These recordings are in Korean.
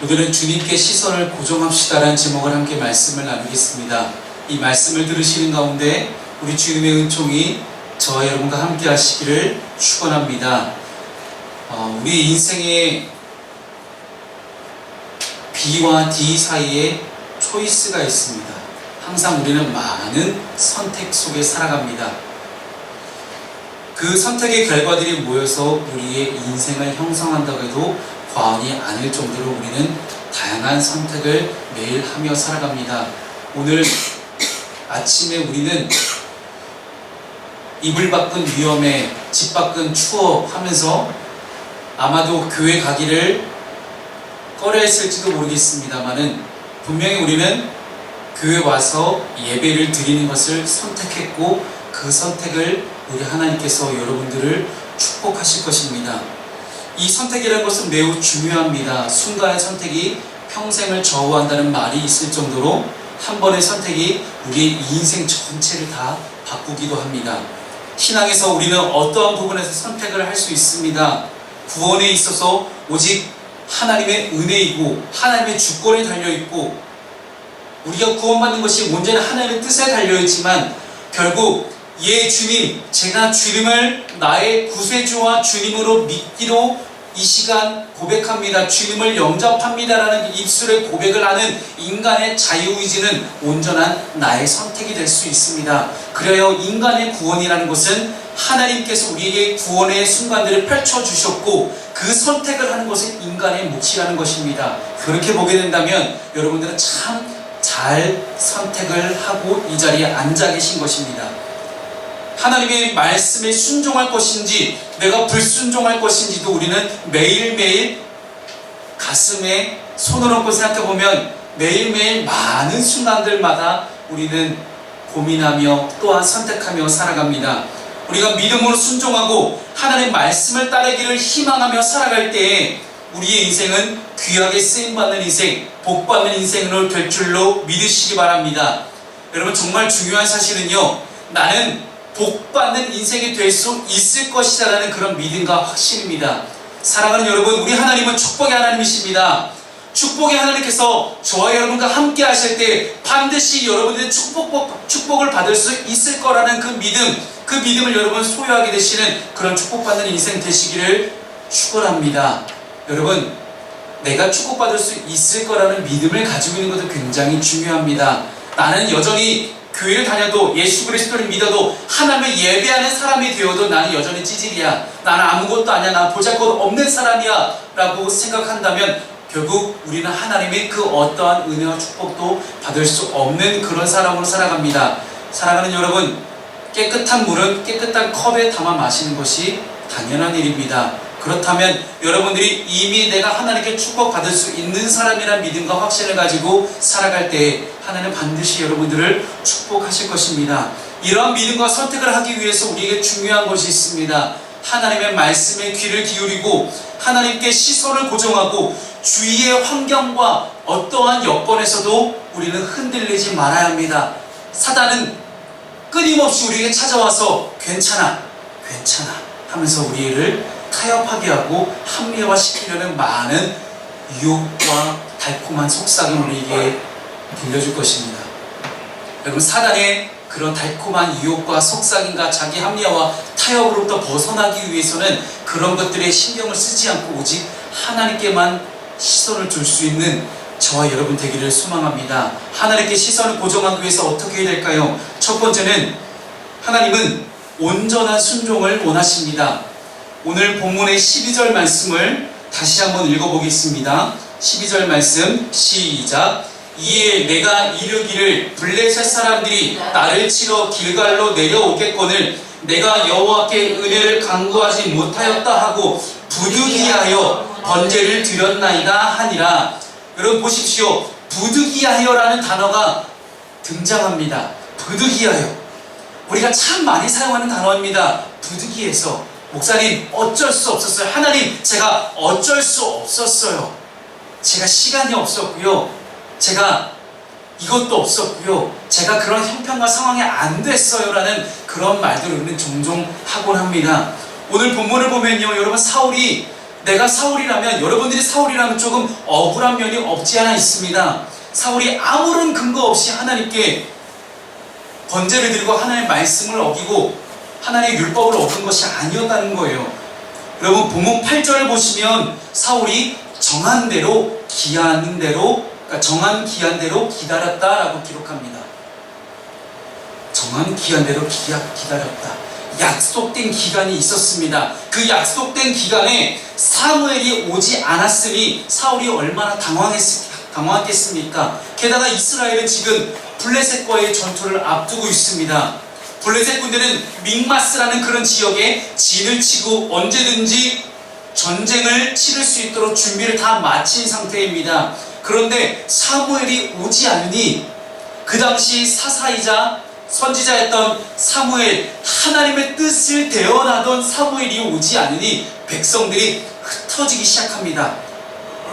오늘은 주님께 시선을 고정합시다라는 제목을 함께 말씀을 나누겠습니다. 이 말씀을 들으시는 가운데 우리 주님의 은총이 저와 여러분과 함께 하시기를 축원합니다. 우리 인생의 B와 D 사이에 초이스가 있습니다. 항상 우리는 많은 선택 속에 살아갑니다. 그 선택의 결과들이 모여서 우리의 인생을 형성한다고 해도 과언이 아닐 정도로 우리는 다양한 선택을 매일 하며 살아갑니다. 오늘 아침에 우리는 이불 밖은 위험해, 집 밖은 추워 하면서 아마도 교회 가기를 꺼려했을지도 모르겠습니다만은 분명히 우리는 교회 와서 예배를 드리는 것을 선택했고 그 선택을 우리 하나님께서 여러분들을 축복하실 것입니다. 이 선택이라는 것은 매우 중요합니다. 순간의 선택이 평생을 좌우한다는 말이 있을 정도로 한 번의 선택이 우리의 인생 전체를 다 바꾸기도 합니다. 신앙에서 우리는 어떠한 부분에서 선택을 할 수 있습니다. 구원에 있어서 오직 하나님의 은혜이고 하나님의 주권에 달려있고 우리가 구원받는 것이 온전히 하나님의 뜻에 달려있지만 결국 주님, 제가 주님을 나의 구세주와 주님으로 믿기로 이 시간 고백합니다. 주님을 영접합니다라는 입술의 고백을 하는 인간의 자유의지는 온전한 나의 선택이 될 수 있습니다. 그래요, 인간의 구원이라는 것은 하나님께서 우리에게 구원의 순간들을 펼쳐주셨고 그 선택을 하는 것은 인간의 몫이라는 것입니다. 그렇게 보게 된다면 여러분들은 참 잘 선택을 하고 이 자리에 앉아 계신 것입니다. 하나님의 말씀에 순종할 것인지 내가 불순종할 것인지도 우리는 매일매일 가슴에 손을 얹고 생각해보면 매일매일 많은 순간들마다 우리는 고민하며 또한 선택하며 살아갑니다. 우리가 믿음으로 순종하고 하나님의 말씀을 따르기를 희망하며 살아갈 때에 우리의 인생은 귀하게 쓰임받는 인생, 복받는 인생으로 될 줄로 믿으시기 바랍니다. 여러분, 정말 중요한 사실은요, 나는 복받는 인생이 될 수 있을 것이다 라는 그런 믿음과 확신입니다. 사랑하는 여러분, 우리 하나님은 축복의 하나님이십니다. 축복의 하나님께서 저와 여러분과 함께 하실 때 반드시 여러분들의 축복을 받을 수 있을 거라는 그 믿음을 여러분 소유하게 되시는 그런 축복받는 인생 되시기를 축원합니다. 여러분, 내가 축복받을 수 있을 거라는 믿음을 가지고 있는 것도 굉장히 중요합니다. 나는 여전히 교회를 다녀도 예수 그리스도를 믿어도 하나님을 예배하는 사람이 되어도 나는 여전히 찌질이야, 나는 아무것도 아니야, 나는 보잘것 없는 사람이야 라고 생각한다면 결국 우리는 하나님의 그 어떠한 은혜와 축복도 받을 수 없는 그런 사람으로 살아갑니다. 사랑하는 여러분, 깨끗한 물은 깨끗한 컵에 담아 마시는 것이 당연한 일입니다. 그렇다면 여러분들이 이미 내가 하나님께 축복받을 수 있는 사람이라는 믿음과 확신을 가지고 살아갈 때 하나님은 반드시 여러분들을 축복하실 것입니다. 이러한 믿음과 선택을 하기 위해서 우리에게 중요한 것이 있습니다. 하나님의 말씀에 귀를 기울이고 하나님께 시선을 고정하고 주위의 환경과 어떠한 여건에서도 우리는 흔들리지 말아야 합니다. 사단은 끊임없이 우리에게 찾아와서 괜찮아 하면서 우리를 타협하게 하고 합리화시키려는 많은 유혹과 달콤한 속삭임을 우리에게 들려줄 것입니다. 여러분, 사단의 그런 달콤한 유혹과 속삭임과 자기 합리화와 타협으로부터 벗어나기 위해서는 그런 것들에 신경을 쓰지 않고 오직 하나님께만 시선을 줄 수 있는 저와 여러분 되기를 소망합니다. 하나님께 시선을 고정하기 위해서 어떻게 해야 될까요? 첫 번째는 하나님은 온전한 순종을 원하십니다. 오늘 본문의 12절 말씀을 다시 한번 읽어보겠습니다. 12절 말씀 시작. 이에 내가 이르기를 블레셋 사람들이 나를 치러 길갈로 내려오겠거늘 내가 여호와께 은혜를 간구하지 못하였다 하고 부득이하여 번제를 드렸나이다 하니라. 여러분 보십시오. 부득이하여라는 단어가 등장합니다. 부득이하여. 우리가 참 많이 사용하는 단어입니다. 부득이해서. 목사님, 어쩔 수 없었어요. 하나님, 제가 어쩔 수 없었어요. 제가 시간이 없었고요. 제가 이것도 없었고요. 제가 그런 형편과 상황이 안 됐어요 라는 그런 말들을 우리는 종종 하곤 합니다. 오늘 본문을 보면요, 여러분, 사울이 내가 사울이라면, 여러분들이 사울이라면 조금 억울한 면이 없지 않아 있습니다. 사울이 아무런 근거 없이 하나님께 번제를 드리고 하나님의 말씀을 어기고 하나님의 율법을 어긴 것이 아니었다는 거예요. 여러분 본문 8절을 보시면 사울이 정한 대로 기한한 대로, 그러니까 정한 기한대로 기다렸다라고 기록합니다. 정한 기한대로 기다렸다. 약속된 기간이 있었습니다. 그 약속된 기간에 사무엘이 오지 않았으니 사울이 얼마나 당황했겠습니까? 게다가 이스라엘은 지금 블레셋과의 전투를 앞두고 있습니다. 블레셋 군대는 믹마스라는 그런 지역에 진을 치고 언제든지 전쟁을 치를 수 있도록 준비를 다 마친 상태입니다. 그런데 사무엘이 오지 않으니 그 당시 사사이자 선지자였던 사무엘, 하나님의 뜻을 대언하던 사무엘이 오지 않으니 백성들이 흩어지기 시작합니다.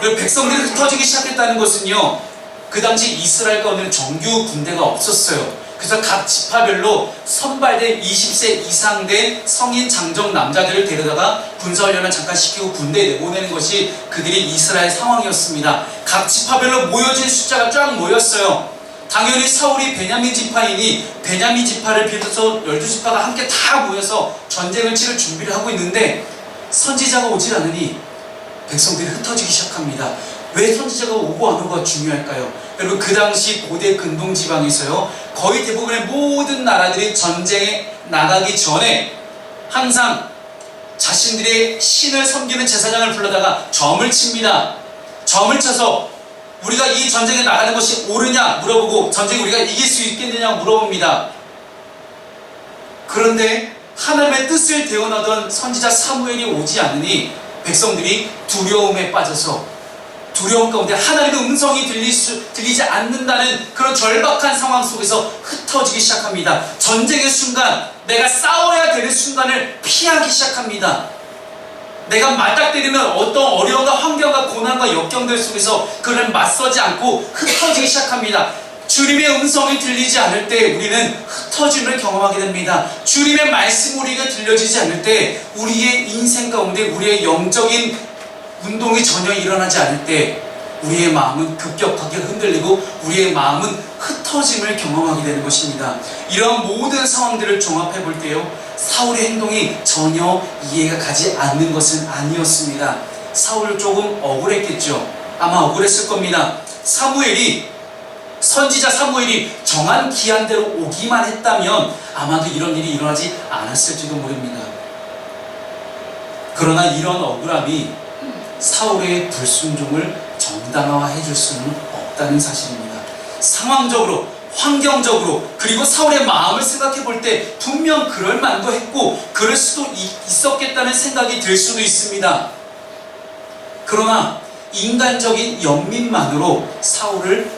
백성들이 흩어지기 시작했다는 것은요, 그 당시 이스라엘 가운데는 정규 군대가 없었어요. 그래서 각 지파별로 선발된 20세 이상 된 성인 장정 남자들을 데려다가 군사훈련을 잠깐 시키고 군대에 내보내는 것이 그들이 이스라엘 상황이었습니다. 각 지파별로 모여진 숫자가 쫙 모였어요. 당연히 사울이 베냐민 지파이니 베냐민 지파를 비롯해서 12지파가 함께 다 모여서 전쟁을 치를 준비를 하고 있는데 선지자가 오질 않으니 백성들이 흩어지기 시작합니다. 왜 선지자가 오고 안 오고가 중요할까요? 여러분 그 당시 고대 근동 지방에서요, 거의 대부분의 모든 나라들이 전쟁에 나가기 전에 항상 자신들의 신을 섬기는 제사장을 불러다가 점을 칩니다. 점을 쳐서 우리가 이 전쟁에 나가는 것이 옳으냐 물어보고 전쟁에 우리가 이길 수 있겠느냐 물어봅니다. 그런데 하나님의 뜻을 대언하던 선지자 사무엘이 오지 않으니 백성들이 두려움에 빠져서 두려움 가운데 하나님의 음성이 들리지 않는다는 그런 절박한 상황 속에서 흩어지기 시작합니다. 전쟁의 순간, 내가 싸워야 되는 순간을 피하기 시작합니다. 내가 맞닥뜨리는 어떤 어려움과 환경과 고난과 역경들 속에서 그를 맞서지 않고 흩어지기 시작합니다. 주님의 음성이 들리지 않을 때 우리는 흩어짐을 경험하게 됩니다. 주님의 말씀이 우리에게 들려지지 않을 때 우리의 인생 가운데 우리의 영적인 운동이 전혀 일어나지 않을 때 우리의 마음은 급격하게 흔들리고 우리의 마음은 흩어짐을 경험하게 되는 것입니다. 이러한 모든 상황들을 종합해 볼 때요, 사울의 행동이 전혀 이해가 가지 않는 것은 아니었습니다. 사울 조금 억울했겠죠. 아마 억울했을 겁니다. 선지자 사무엘이 정한 기한대로 오기만 했다면 아마도 이런 일이 일어나지 않았을지도 모릅니다. 그러나 이런 억울함이 사울의 불순종을 정당화해 줄 수는 없다는 사실입니다. 상황적으로, 환경적으로, 그리고 사울의 마음을 생각해 볼 때 분명 그럴 만도 했고 그럴 수도 있었겠다는 생각이 들 수도 있습니다. 그러나 인간적인 연민만으로 사울을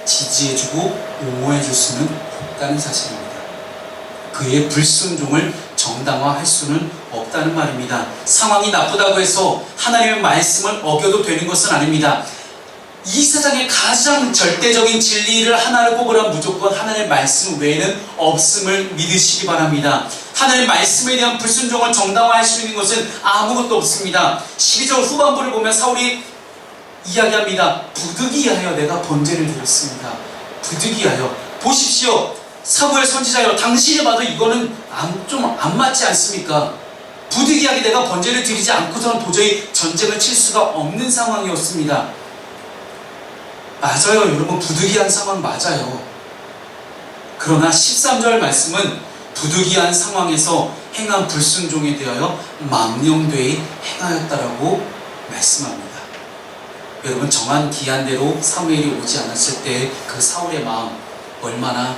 지지해주고 옹호해줄 수는 없다는 사실입니다. 그의 불순종을 정당화할 수는 없다는 말입니다. 상황이 나쁘다고 해서 하나님의 말씀을 어겨도 되는 것은 아닙니다. 이 세상에 가장 절대적인 진리를 하나를 꼽으라면 무조건 하나님의 말씀 외에는 없음을 믿으시기 바랍니다. 하나님의 말씀에 대한 불순종을 정당화할 수 있는 것은 아무것도 없습니다. 12절 후반부를 보면 사울이 이야기합니다. 부득이하여 내가 번제를 드렸습니다. 부득이하여. 보십시오. 사무엘 선지자여, 당신이 봐도 이거는 좀 안 맞지 않습니까? 부득이하게 내가 번제를 드리지 않고서는 도저히 전쟁을 칠 수가 없는 상황이었습니다. 맞아요, 여러분. 부득이한 상황 맞아요. 그러나 13절 말씀은 부득이한 상황에서 행한 불순종에 대하여 망령되이 행하였다라고 말씀합니다. 여러분, 정한 기한대로 사무엘이 오지 않았을 때 그 사울의 마음 얼마나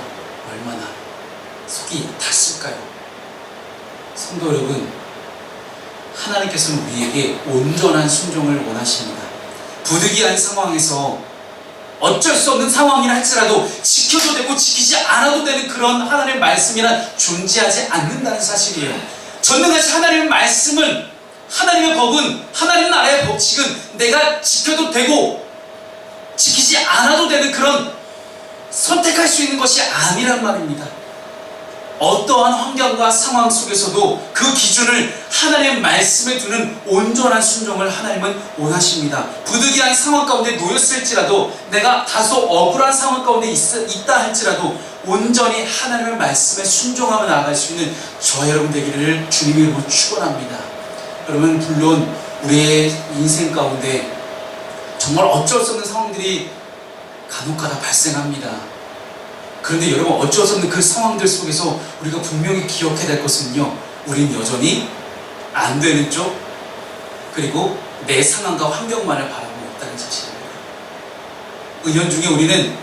속이 탔을까요? 성도 여러분, 하나님께서는 우리에게 온전한 순종을 원하십니다. 부득이한 상황에서 어쩔 수 없는 상황이라 할지라도 지켜도 되고 지키지 않아도 되는 그런 하나님의 말씀이란 존재하지 않는다는 사실이에요. 전능하신 하나님의 말씀은, 하나님의 법은, 하나님 나라의 법칙은 내가 지켜도 되고 지키지 않아도 되는 그런 선택할 수 있는 것이 아니란 말입니다. 어떠한 환경과 상황 속에서도 그 기준을 하나님의 말씀에 두는 온전한 순종을 하나님은 원하십니다. 부득이한 상황 가운데 놓였을지라도, 내가 다소 억울한 상황 가운데 있다 할지라도 온전히 하나님의 말씀에 순종하며 나아갈 수 있는 저와 여러분 되기를 주님의 이름으로 축원합니다. 여러분, 물론 우리의 인생 가운데 정말 어쩔 수 없는 상황들이 간혹가다 발생합니다. 그런데 여러분, 어쩔 수 없는 그 상황들 속에서 우리가 분명히 기억해야 될 것은요, 우린 여전히 안 되는 쪽, 그리고 내 상황과 환경만을 바라보고 있다는 사실입니다. 은연중에 우리는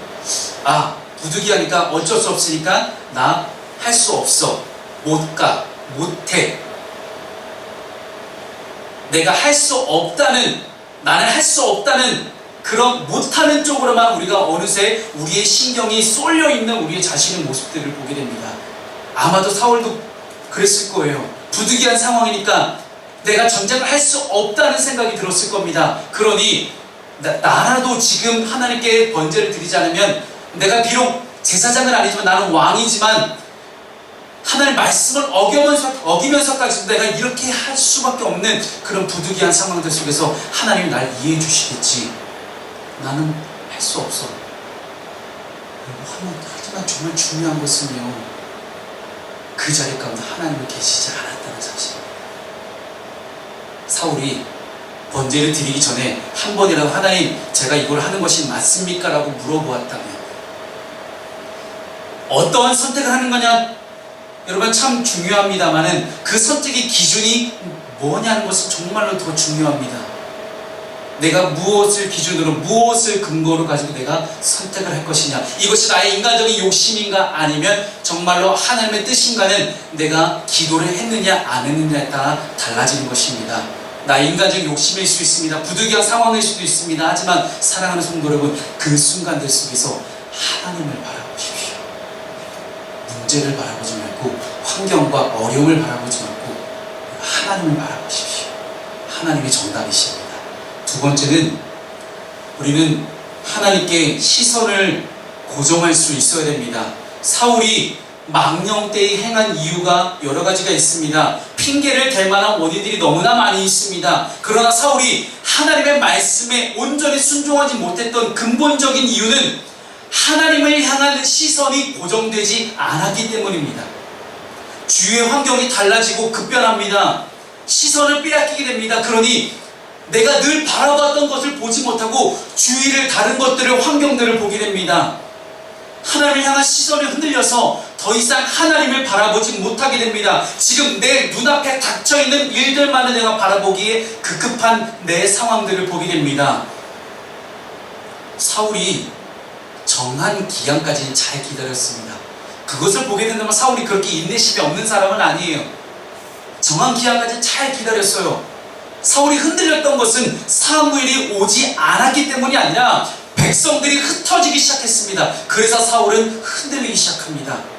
부득이하니까, 어쩔 수 없으니까 나 할 수 없어, 못 가, 못해, 내가 할 수 없다는, 나는 할 수 없다는 그런 못하는 쪽으로만 우리가 어느새 우리의 신경이 쏠려있는 우리의 자신의 모습들을 보게 됩니다. 아마도 사울도 그랬을 거예요. 부득이한 상황이니까 내가 전쟁을 할 수 없다는 생각이 들었을 겁니다. 그러니 나라도 지금 하나님께 번제를 드리지 않으면, 내가 비록 제사장은 아니지만 나는 왕이지만 하나님의 말씀을 어기면서까지도 내가 이렇게 할 수밖에 없는 그런 부득이한 상황들 속에서 하나님이 날 이해해 주시겠지. 나는 할 수 없어. 하지만 정말 중요한 것은요, 그 자리 가운데 하나님은 계시지 않았다는 사실입니다. 사울이 번제를 드리기 전에 한 번이라도 하나님, 제가 이걸 하는 것이 맞습니까? 라고 물어보았다면, 어떠한 선택을 하는 거냐, 여러분 참 중요합니다만은 그 선택의 기준이 뭐냐는 것은 정말로 더 중요합니다. 내가 무엇을 기준으로, 무엇을 근거로 가지고 내가 선택을 할 것이냐, 이것이 나의 인간적인 욕심인가, 아니면 정말로 하나님의 뜻인가는 내가 기도를 했느냐 안 했느냐에 따라 달라지는 것입니다. 나의 인간적인 욕심일 수 있습니다. 부득이한 상황일 수도 있습니다. 하지만 사랑하는 성도 여러분, 그 순간들 속에서 하나님을 바라보십시오. 문제를 바라보지 말고, 환경과 어려움을 바라보지 말고 하나님을 바라보십시오. 하나님이 정답이십니다. 두 번째는, 우리는 하나님께 시선을 고정할 수 있어야 됩니다. 사울이 망령 때에 행한 이유가 여러 가지가 있습니다. 핑계를 댈 만한 원인들이 너무나 많이 있습니다. 그러나 사울이 하나님의 말씀에 온전히 순종하지 못했던 근본적인 이유는 하나님을 향한 시선이 고정되지 않았기 때문입니다. 주위의 환경이 달라지고 급변합니다. 시선을 빼앗기게 됩니다. 그러니 내가 늘 바라봤던 것을 보지 못하고 주위를, 다른 것들을, 환경들을 보게 됩니다. 하나님을 향한 시선이 흔들려서 더 이상 하나님을 바라보지 못하게 됩니다. 지금 내 눈앞에 닥쳐있는 일들만을 내가 바라보기에 급급한 내 상황들을 보게 됩니다. 사울이 정한 기한까지 잘 기다렸습니다. 그것을 보게 된다면 사울이 그렇게 인내심이 없는 사람은 아니에요. 정한 기한까지 잘 기다렸어요. 사울이 흔들렸던 것은 사무엘이 오지 않았기 때문이 아니라 백성들이 흩어지기 시작했습니다. 그래서 사울은 흔들리기 시작합니다.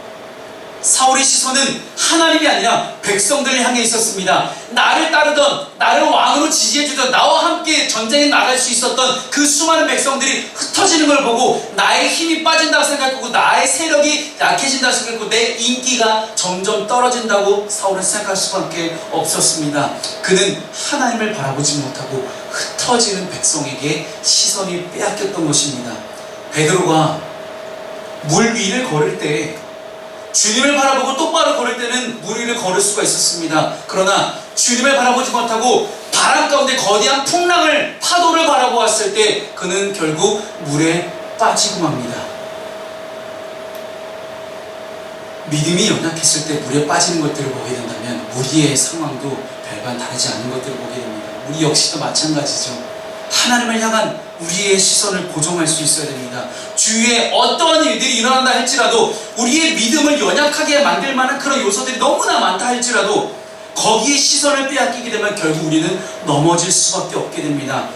사울의 시선은 하나님이 아니라 백성들을 향해 있었습니다. 나를 따르던, 나를 왕으로 지지해주던, 나와 함께 전쟁에 나갈 수 있었던 그 수많은 백성들이 흩어지는 걸 보고 나의 힘이 빠진다고 생각하고, 나의 세력이 약해진다고 생각하고, 내 인기가 점점 떨어진다고 사울은 생각할 수밖에 없었습니다. 그는 하나님을 바라보지 못하고 흩어지는 백성에게 시선이 빼앗겼던 것입니다. 베드로가 물 위를 걸을 때, 주님을 바라보고 똑바로 걸을 때는 물 위를 걸을 수가 있었습니다. 그러나 주님을 바라보지 못하고 바람 가운데 거대한 풍랑을, 파도를 바라보았을 때 그는 결국 물에 빠지고 맙니다. 믿음이 연약했을 때 물에 빠지는 것들을 보게 된다면 우리의 상황도 별반 다르지 않은 것들을 보게 됩니다. 우리 역시도 마찬가지죠. 하나님을 향한 우리의 시선을 고정할 수 있어야 됩니다. 주위에 어떠한 일들이 일어난다 할지라도, 우리의 믿음을 연약하게 만들 만한 그런 요소들이 너무나 많다 할지라도 거기에 시선을 빼앗기게 되면 결국 우리는 넘어질 수밖에 없게 됩니다.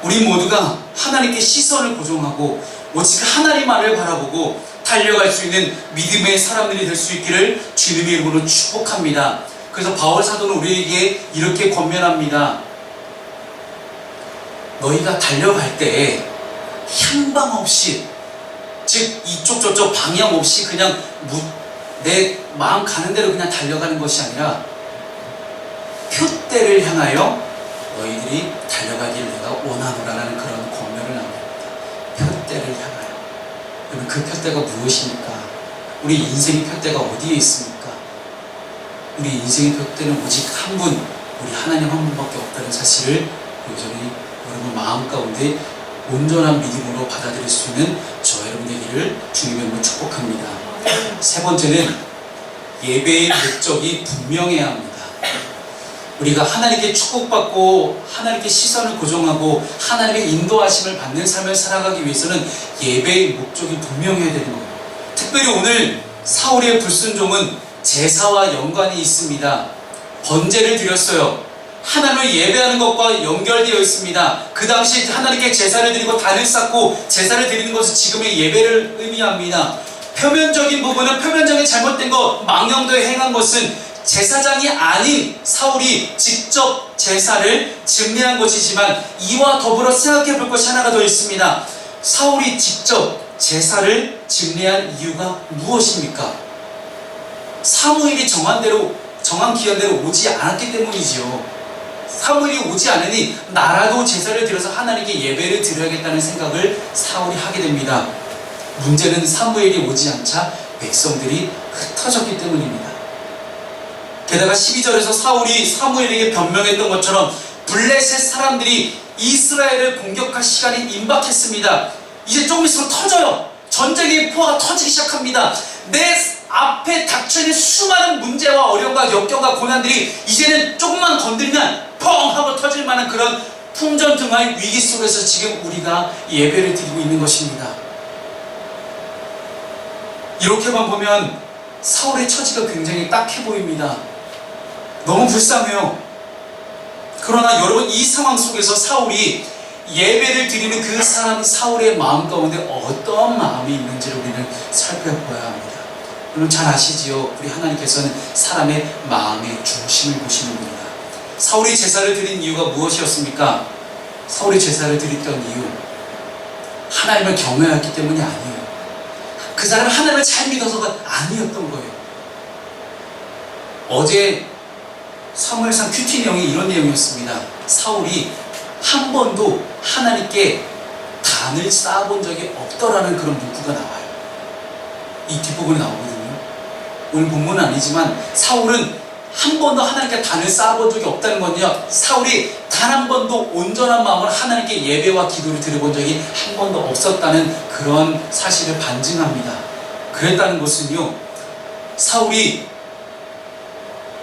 우리 모두가 하나님께 시선을 고정하고 오직 하나님만을 바라보고 달려갈 수 있는 믿음의 사람들이 될 수 있기를 주님의 이름으로 축복합니다. 그래서 바울 사도는 우리에게 이렇게 권면합니다. 너희가 달려갈 때 향방 없이, 즉 이쪽 저쪽 방향 없이 그냥 내 마음 가는 대로 그냥 달려가는 것이 아니라 표대를 향하여 너희들이 달려가길 내가 원하노라라는 그런 권면을 남깁니다. 표대를 향하여. 여러분, 그 표대가 무엇입니까? 우리 인생의 표대가 어디에 있습니까? 우리 인생의 표대는 오직 한 분, 우리 하나님 한 분밖에 없다는 사실을 여전히 여러분 마음 가운데 온전한 믿음으로 받아들일 수 있는 저 여러분 되기를 주님의 이름으로 축복합니다. 세 번째는 예배의 목적이 분명해야 합니다. 우리가 하나님께 축복받고 하나님께 시선을 고정하고 하나님의 인도하심을 받는 삶을 살아가기 위해서는 예배의 목적이 분명해야 되는 거예요. 특별히 오늘 사울의 불순종은 제사와 연관이 있습니다. 번제를 드렸어요. 하나님을 예배하는 것과 연결되어 있습니다. 그 당시 하나님께 제사를 드리고 단을 쌓고 제사를 드리는 것은 지금의 예배를 의미합니다. 표면적인 부분은 표면적인 잘못된 것, 망령도에 행한 것은 제사장이 아닌 사울이 직접 제사를 증례한 것이지만 이와 더불어 생각해 볼 것이 하나가 더 있습니다. 사울이 직접 제사를 증례한 이유가 무엇입니까? 사무엘이 정한 기한대로 오지 않았기 때문이지요. 사무엘이 오지 않으니 나라도 제사를 드려서 하나님께 예배를 드려야겠다는 생각을 사울이 하게 됩니다. 문제는 사무엘이 오지 않자 백성들이 흩어졌기 때문입니다. 게다가 12절에서 사울이 사무엘에게 변명했던 것처럼 블레셋 사람들이 이스라엘을 공격할 시간이 임박했습니다. 이제 조금 있으면 터져요. 전쟁의 포화가 터지기 시작합니다. 내 앞에 닥쳐있는 수많은 문제와 어려움과 역경과 고난들이 이제는 조금만 건드리면 펑 하고 터질 만한 그런 풍전등화의 위기 속에서 지금 우리가 예배를 드리고 있는 것입니다. 이렇게만 보면 사울의 처지가 굉장히 딱해 보입니다. 너무 불쌍해요. 그러나 여러분, 이 상황 속에서 사울이 예배를 드리는 그 사람 사울의 마음 가운데 어떤 마음이 있는지를 우리는 살펴봐야 합니다. 여러분 잘 아시지요? 우리 하나님께서는 사람의 마음의 중심을 보시는 분이다. 사울이 제사를 드린 이유가 무엇이었습니까? 사울이 제사를 드렸던 이유, 하나님을 경외했기 때문이 아니에요. 그 사람은 하나님을 잘 믿어서가 아니었던 거예요. 어제 사무엘상 큐티 내용이 이런 내용이었습니다. 사울이 한 번도 하나님께 단을 쌓아본 적이 없더라는 그런 문구가 나와요. 이 뒷부분이 나오거든요. 오늘 본문은 아니지만 사울은 한 번도 하나님께 단을 쌓아본 적이 없다는 건요, 사울이 단 한 번도 온전한 마음으로 하나님께 예배와 기도를 드려본 적이 한 번도 없었다는 그런 사실을 반증합니다. 그랬다는 것은요, 사울이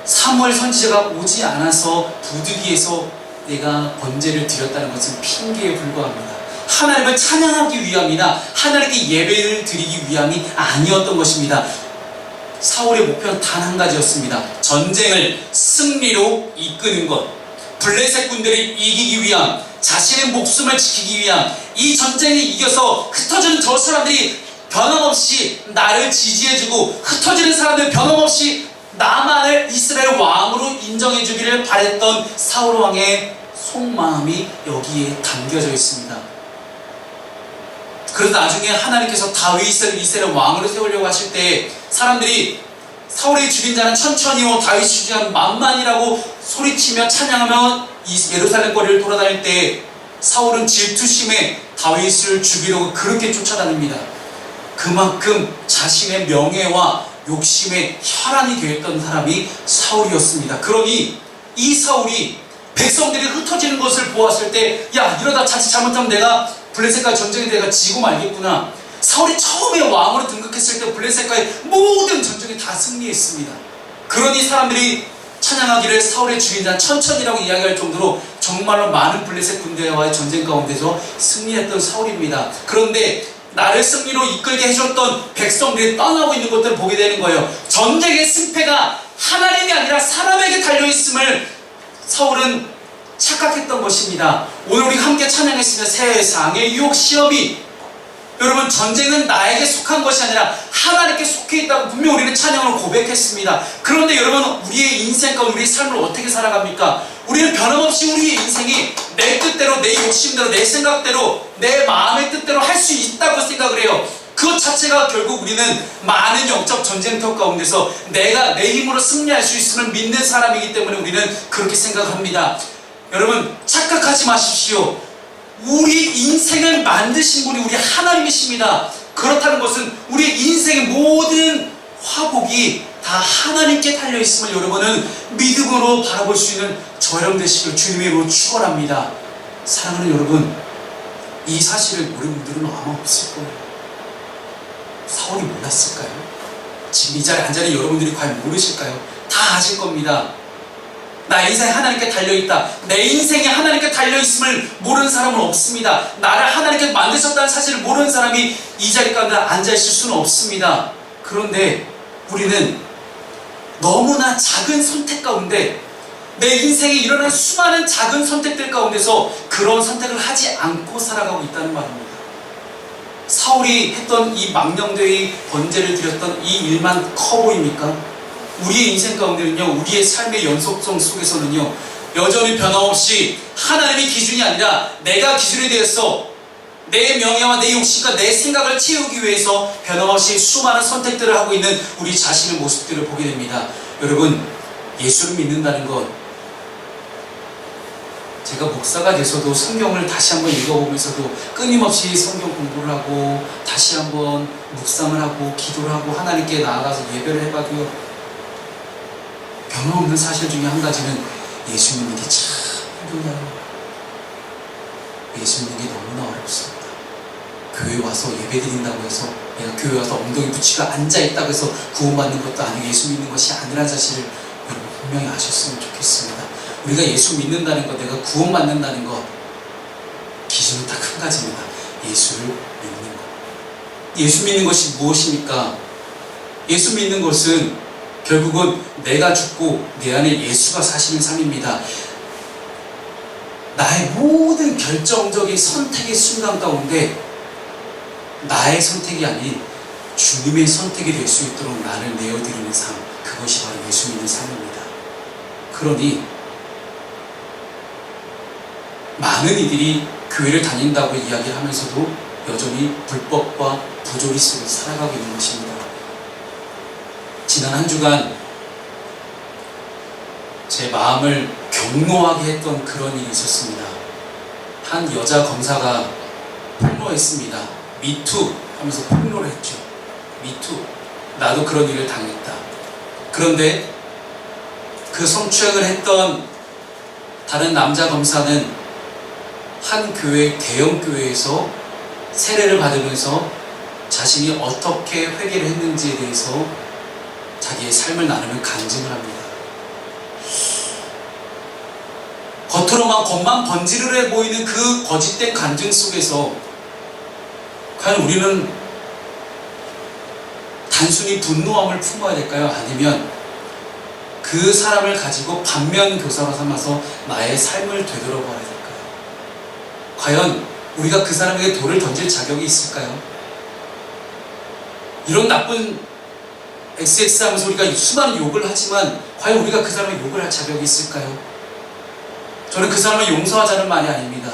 사무엘 선지자가 오지 않아서 부득이해서 내가 번제를 드렸다는 것은 핑계에 불과합니다. 하나님을 찬양하기 위함이나 하나님께 예배를 드리기 위함이 아니었던 것입니다. 사울의 목표는 단 한 가지였습니다. 전쟁을 승리로 이끄는 것, 블레셋 군대를 이기기 위함, 자신의 목숨을 지키기 위함, 이 전쟁에 이겨서 흩어지는 저 사람들이 변함없이 나를 지지해주고 흩어지는 사람들 변함없이 나만을 이스라엘 왕으로 인정해주기를 바랬던 사울 왕의 속마음이 여기에 담겨져 있습니다. 그러다 나중에 하나님께서 다윗을 이스라엘 왕으로 세우려고 하실 때 사람들이 사울의 죽인 자는 천천히요 다윗이 죽인 자는 만만이라고 소리치며 찬양하며 예루살렘 거리를 돌아다닐 때 사울은 질투심에 다윗을 죽이려고 그렇게 쫓아다닙니다. 그만큼 자신의 명예와 욕심에 혈안이 되었던 사람이 사울이었습니다. 그러니 이 사울이 백성들이 흩어지는 것을 보았을 때, 야, 이러다 자칫 잘못하면 내가 블레셋과의 전쟁에 내가 지고 말겠구나. 사울이 처음에 왕으로 등극했을 때 블레셋과의 모든 전쟁에 다 승리했습니다. 그러니 사람들이 찬양하기를 사울의 죽인 자는 천천히라고 이야기할 정도로 정말로 많은 블레셋 군대와의 전쟁 가운데서 승리했던 사울입니다. 그런데 나를 승리로 이끌게 해줬던 백성들이 떠나고 있는 것들을 보게 되는 거예요. 전쟁의 승패가 하나님이 아니라 사람에게 달려있음을 사울은 착각했던 것입니다. 오늘 우리 함께 찬양했으면 세상의 유혹 시험이, 여러분 전쟁은 나에게 속한 것이 아니라 하나님께 속해 있다고 분명 우리는 찬양으로 고백했습니다. 그런데 여러분, 우리의 인생과 우리의 삶을 어떻게 살아갑니까? 우리는 변함없이 우리의 인생이 내 뜻대로, 내 욕심대로, 내 생각대로, 내 마음의 뜻대로 할 수 있다고 생각을 해요. 그것 자체가 결국 우리는 많은 영적 전쟁터 가운데서 내가 내 힘으로 승리할 수 있음을 믿는 사람이기 때문에 우리는 그렇게 생각합니다. 여러분, 착각하지 마십시오. 우리 인생을 만드신 분이 우리 하나님이십니다. 그렇다는 것은 우리 인생의 모든 화복이 다 하나님께 달려있음을 여러분은 믿음으로 바라볼 수 있는 저형 되시길 주님의 이름으로 축원합니다. 사랑하는 여러분, 이 사실을 모르는 분들은 아마 없을 거예요. 사울이 몰랐을까요? 지금 이 자리에 앉아있는 여러분들이 과연 모르실까요? 다 아실 겁니다. 나의 인생이 하나님께 달려있다, 내 인생이 하나님께 달려있음을 모르는 사람은 없습니다. 나를 하나님께 만드셨다는 사실을 모르는 사람이 이 자리 가운데 앉아있을 수는 없습니다. 그런데 우리는 너무나 작은 선택 가운데, 내 인생에 일어난 수많은 작은 선택들 가운데서 그런 선택을 하지 않고 살아가고 있다는 말입니다. 사울이 했던 이 망령되이 번제를 드렸던 이 일만 커 보입니까? 우리의 인생 가운데는요, 우리의 삶의 연속성 속에서는요, 여전히 변함없이 하나님의 기준이 아니라 내가 기준이 되었어, 내 명예와 내 욕심과 내 생각을 채우기 위해서 변함없이 수많은 선택들을 하고 있는 우리 자신의 모습들을 보게 됩니다. 여러분, 예수를 믿는다는 것, 제가 목사가 돼서도 성경을 다시 한번 읽어보면서도 끊임없이 성경 공부를 하고 다시 한번 묵상을 하고 기도를 하고 하나님께 나아가서 예배를 해봐도요, 변함없는 사실 중에 한 가지는 예수 믿는 게 참 힘들어요. 예수 믿는 게 너무나 어렵습니다. 교회 와서 예배 드린다고 해서, 내가 교회 와서 엉덩이 붙이고 앉아있다고 해서 구원받는 것도 아니고 예수 믿는 것이 아니라는 사실을 여러분 분명히 아셨으면 좋겠습니다. 우리가 예수 믿는다는 것, 내가 구원받는다는 것, 기준은 딱 한 가지입니다. 예수를 믿는 것. 예수 믿는 것이 무엇입니까? 예수 믿는 것은 결국은 내가 죽고 내 안에 예수가 사시는 삶입니다. 나의 모든 결정적인 선택의 순간 가운데 나의 선택이 아닌 주님의 선택이 될 수 있도록 나를 내어드리는 삶, 그것이 바로 예수 믿는 삶입니다. 그러니 많은 이들이 교회를 다닌다고 이야기를 하면서도 여전히 불법과 부조리 속에서 살아가고 있는 것입니다. 지난 한 주간 제 마음을 경노하게 했던 그런 일이 있었습니다. 한 여자 검사가 폭로했습니다. 미투 하면서 폭로를 했죠. 미투, 나도 그런 일을 당했다. 그런데 그 성추행을 했던 다른 남자 검사는 한 교회, 대형 교회에서 세례를 받으면서 자신이 어떻게 회개를 했는지에 대해서 자기의 삶을 나누며 간증을 합니다. 겉으로만 겉만 번지르르해 보이는 그 거짓된 간증 속에서 과연 우리는 단순히 분노함을 품어야 될까요? 아니면 그 사람을 가지고 반면교사로 삼아서 나의 삶을 되돌아봐야 될까요? 과연 우리가 그 사람에게 돌을 던질 자격이 있을까요? 이런 나쁜 XX 하면서 우리가 수많은 욕을 하지만 과연 우리가 그 사람의 욕을 할 자격이 있을까요? 저는 그 사람을 용서하자는 말이 아닙니다.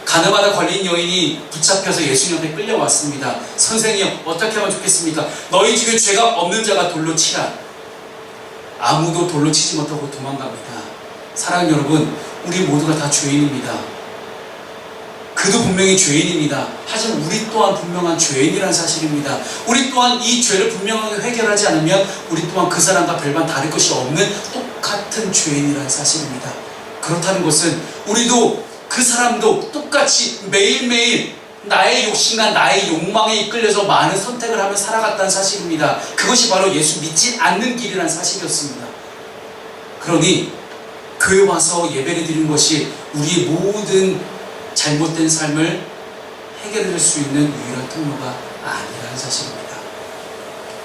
가늠하다 걸린 여인이 붙잡혀서 예수님 앞에 끌려왔습니다. 선생님, 어떻게 하면 좋겠습니까? 너희 중에 죄가 없는 자가 돌로 치라. 아무도 돌로 치지 못하고 도망갑니다. 사랑하는 여러분, 우리 모두가 다 죄인입니다. 그도 분명히 죄인입니다. 하지만 우리 또한 분명한 죄인이라는 사실입니다. 우리 또한 이 죄를 분명하게 해결하지 않으면 우리 또한 그 사람과 별반 다를 것이 없는 똑같은 죄인이라는 사실입니다. 그렇다는 것은 우리도 그 사람도 똑같이 매일매일 나의 욕심과 나의 욕망에 이끌려서 많은 선택을 하며 살아갔다는 사실입니다. 그것이 바로 예수 믿지 않는 길이라는 사실이었습니다. 그러니 교회 와서 예배를 드리는 것이 우리의 모든 잘못된 삶을 해결해 줄 수 있는 유일한 통로가 아니라는 사실입니다.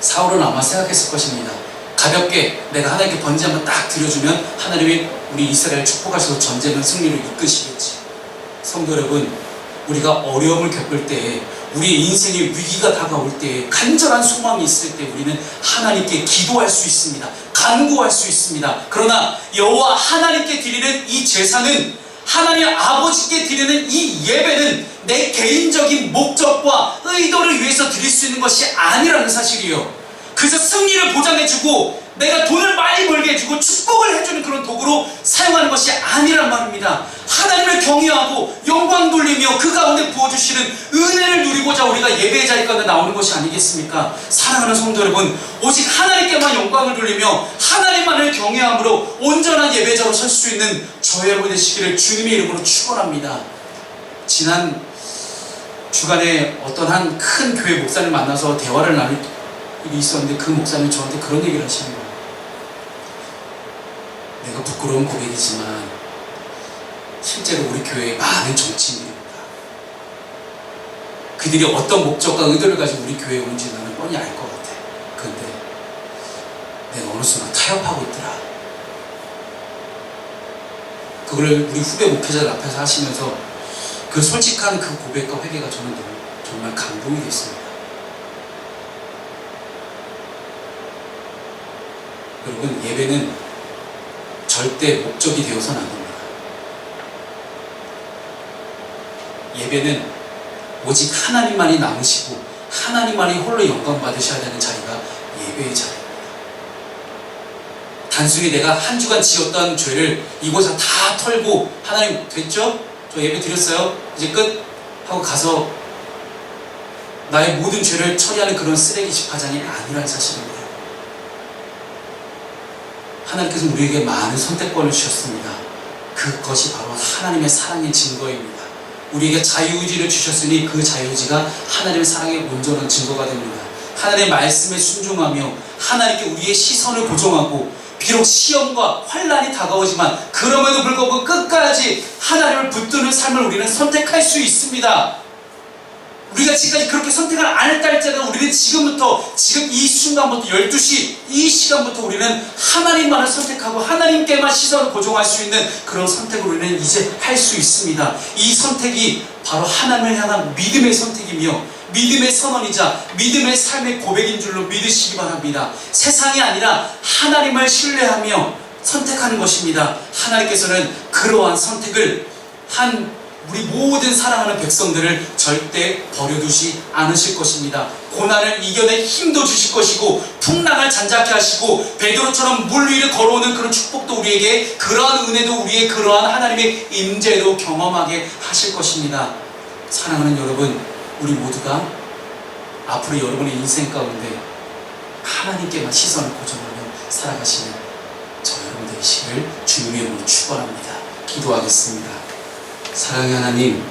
사울은 아마 생각했을 것입니다. 가볍게 내가 하나님께 번제 한번 딱 드려주면 하나님이 우리 이스라엘 축복하셔서 전쟁은 승리를 이끄시겠지. 성도 여러분, 우리가 어려움을 겪을 때에, 우리의 인생의 위기가 다가올 때에, 간절한 소망이 있을 때 우리는 하나님께 기도할 수 있습니다. 간구할 수 있습니다. 그러나 여호와 하나님께 드리는 이 제사는, 하나님 아버지께 드리는 이 예배는 예배는 내 개인적인 목적과 의도를 위해서 드릴 수 있는 것이 아니라는 사실이에요. 그래서 승리를 보장해주고 내가 돈을 많이 벌게 해주고 축복을 해주는 그런 도구로 사용하는 것이 아니란 말입니다. 하나님을 경외하고 영광 돌리며 그 가운데 부어주시는 은혜를 누리고자 우리가 예배의 자리 가운데 나오는 것이 아니겠습니까? 사랑하는 성도 여러분, 오직 하나님께만 영광을 돌리며 하나님만을 경외함으로 온전한 예배자로 설 수 있는 저 여러분 되시기를 주님의 이름으로 축원합니다. 지난 주간에 어떤 한 큰 교회 목사를 만나서 대화를 나눌 일이 있었는데 그 목사님이 저한테 그런 얘기를 하시는 거예요. 내가 부끄러운 고백이지만 실제로 우리 교회에 많은 정치인들입니다. 그들이 어떤 목적과 의도를 가지고 우리 교회에 오는지 나는 뻔히 알 것 같아. 그런데 내가 어느 순간 타협하고 있더라. 그걸 우리 후배 목회자들 앞에서 하시면서 그 솔직한 그 고백과 회개가 저는 정말 감동이 됐습니다. 여러분, 예배는 절대 목적이 되어서는 안 됩니다. 예배는 오직 하나님만이 남으시고 하나님만이 홀로 영광 받으셔야 되는 자리가 예배의 자리입니다. 단순히 내가 한 주간 지었던 죄를 이곳에 다 털고 하나님 됐죠? 저 예배 드렸어요? 이제 끝? 하고 가서 나의 모든 죄를 처리하는 그런 쓰레기 집화장이 아니라는 사실입니다. 하나님께서 우리에게 많은 선택권을 주셨습니다. 그것이 바로 하나님의 사랑의 증거입니다. 우리에게 자유의지를 주셨으니 그 자유의지가 하나님의 사랑의 온전한 증거가 됩니다. 하나님의 말씀에 순종하며 하나님께 우리의 시선을 고정하고 비록 시험과 환난이 다가오지만 그럼에도 불구하고 끝까지 하나님을 붙드는 삶을 우리는 선택할 수 있습니다. 우리가 지금까지 그렇게 선택을 안 했다 할지라도 우리는 지금부터 지금 이 순간부터 12시 이 시간부터 우리는 하나님만을 선택하고 하나님께만 시선을 고정할 수 있는 그런 선택을 우리는 이제 할 수 있습니다. 이 선택이 바로 하나님을 향한 믿음의 선택이며 믿음의 선언이자 믿음의 삶의 고백인 줄로 믿으시기 바랍니다. 세상이 아니라 하나님을 신뢰하며 선택하는 것입니다. 하나님께서는 그러한 선택을 우리 모든 사랑하는 백성들을 절대 버려두지 않으실 것입니다. 고난을 이겨낼 힘도 주실 것이고 풍랑을 잔잔케 하시고 베드로처럼 물 위를 걸어오는 그런 축복도 우리에게 그러한 은혜도 우리의 그러한 하나님의 임재도 경험하게 하실 것입니다. 사랑하는 여러분, 우리 모두가 앞으로 여러분의 인생 가운데 하나님께만 시선을 고정하며 살아가시는 저 여러분 되시기를 주님의 이름으로 축원합니다. 기도하겠습니다. 사랑의 하나님,